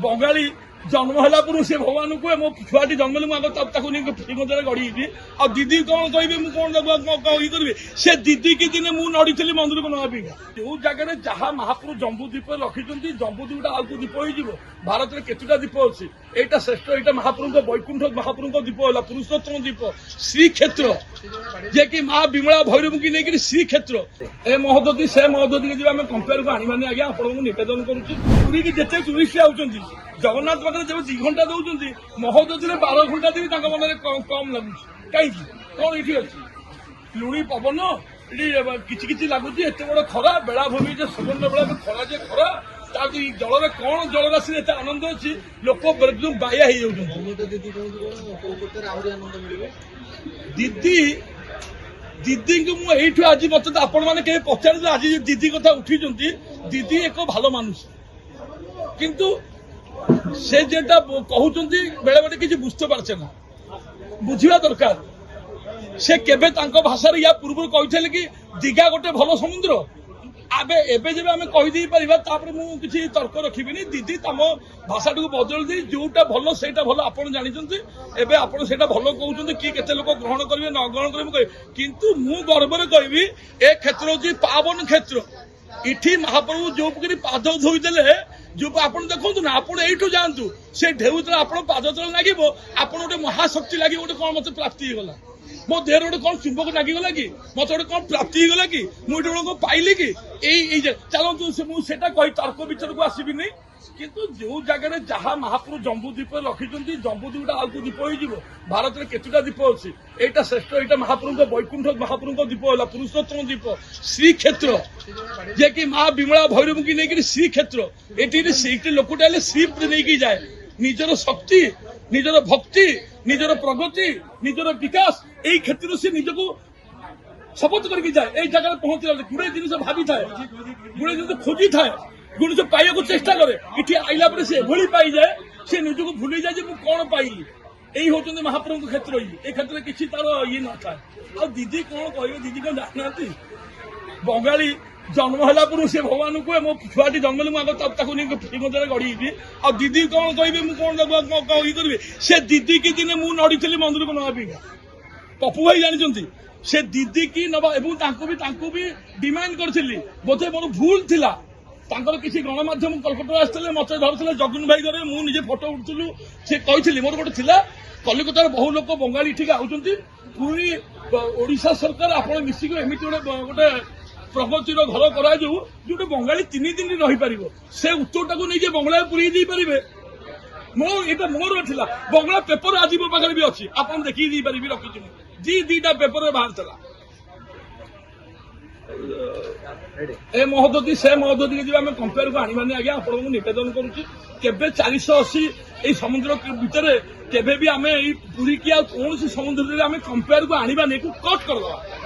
बंगाली जन्म है पूर्व से भगवान को मो छुआटी जन्म मु आगे श्रीमंदिर गढ़ी आ दीदी कौन कहे मुझे से दीदी की दिन मुझे नड़ी थी मंदिर को नवापी जो जगह जहाँ महाप्रभु जम्बूद्वीप रखिंट जम्बूद्वीप आगे दीप हो भारत में केतुटा दीप अच्छी एटा श्रेष्ठ यहाँ महाप्रभु वैकुंठ महाप्रभु दीप है पुरुषोत्तम दीप श्रीक्षेत्र जे कि माँ विमला भैरवी नहीं श्रीक्षेत्र ए महोदधी से महोदधी के आम कंपेयर को आनी आज्ञा आपको निवेदन करुरी की जिते टूरिस्ट आउट जगन्नाथ पाखे जब 2 घंटा दौरान महोदधी 12 घंटा देवी मन में कम लगुच कहीं कौन ये अच्छी लुणी पवन कि लगुच एत बड़ खरा बेलाभूमि सुवर्ण बेला खरा जे खरा जल कौन जलराशि एत आनंद अच्छी लोक बाया दीदी दीदी को मुझे आज मत आपण मैंने पचार आज दीदी कथा उठी दीदी एक भल मानुष किंतु से जेटा कहते बेले बेले किसी बुझते पारछे ना बुझा दरकार से केबे तांको भाषा या पूर्व कहते कि दीघा गोटे भल समुद्र आबे एबे जब आम कहीदे पारे मुझे तर्क रखी दीदी तम भाषा को बदल दी जोटा भल से भल आप जानते एबे आपड़ से भल कहते कि केते लोक ग्रहण करेंगे न ग्रहण करेंगे किंतु मु गर्व कहबी ए क्षेत्र हूँ पावन क्षेत्र इठी महाप्रभु जो पाद धोईदे जो आप देखो ना आप जातु से ढेउ तले आप पाद तले लगे आप गोटे महाशक्ति लगे गोटे कौन मत प्राप्ति होगा मो देह गोटे कौन चुंबक लगिगला कि मत गोटे कौन प्राप्ति होगा कि मुझे पाइली कि चलतु मुझे तर्क विचार को आसबि नहीं किंतु जो जगह जहाँ महाप्रभु जम्बूद्वीप रखिंट जम्बूद्वीप आगे दीप हो भारत में केतुटा दीप अच्छी यहाँ श्रेष्ठ यहाँ महाप्रभु वैकुंठ महाप्रभु दीप है पुरुषोत्तम दीप श्रीक्षेत्र जे कि माँ विमला भैरवी नहीं श्रीक्षेत्र ये लोकटा श्री नहीं जाए निजर शक्ति निजर भक्ति निजर प्रगति निजर विकास यही क्षेत्र से निजक शपथ करके जाए यही जगह पहुंचला गुड़े जिन भावी थाए गुड़े जिन खोजी थाए गुण से पाइबा को चेष्टा करे इठी आइला पर से एभली पाई जाए से निजक भूली जाए मु कौन पाइली यही होते महाप्रभु क्षेत्र ये क्षेत्र किसी तार ये न था आ दीदी कौन कहे दीदी कौन जाना बंगाली जन्म है पूर्व से भगवान को मो छुआटी जन्म मु आगे श्रीमंदिर गढ़ी आ दीदी कौन कहे मुझे से दीदी की दिन मुझे नड़ी थी मंदिर को नवापी पप्पू भाई जानते से दीदी की नवा भी डिमांड करी बोधे मोर भूल थिला किसी गणमाध्यम कलकता आसते मत धरते जगन भाई घरे मुझे फटो उठूलु से कही मोर गोटे थिला कलिकतार बहु लोक बंगाली ठीक आउंट पूरी ओडिशा सरकार आप मिसिक एमती गोटे प्रगतिर घर करा जो बंगाली 3 दिन रही पार से उत्तरटा को नहीं बंगला पूरी दे पारे मोर थिला बंगला पेपर आज मो पाखे भी अच्छी आप देखिए पारि रखी दीटा पेपर बाहर था ए महोदधी से महोदधी के आम कंपेयर को आनी आज्ञा आपको निवेदन करुचे 480 ये समुद्र भितर केबे भी आम पुरी की कौन समुद्र आम कंपेयर को आनी कट करदे।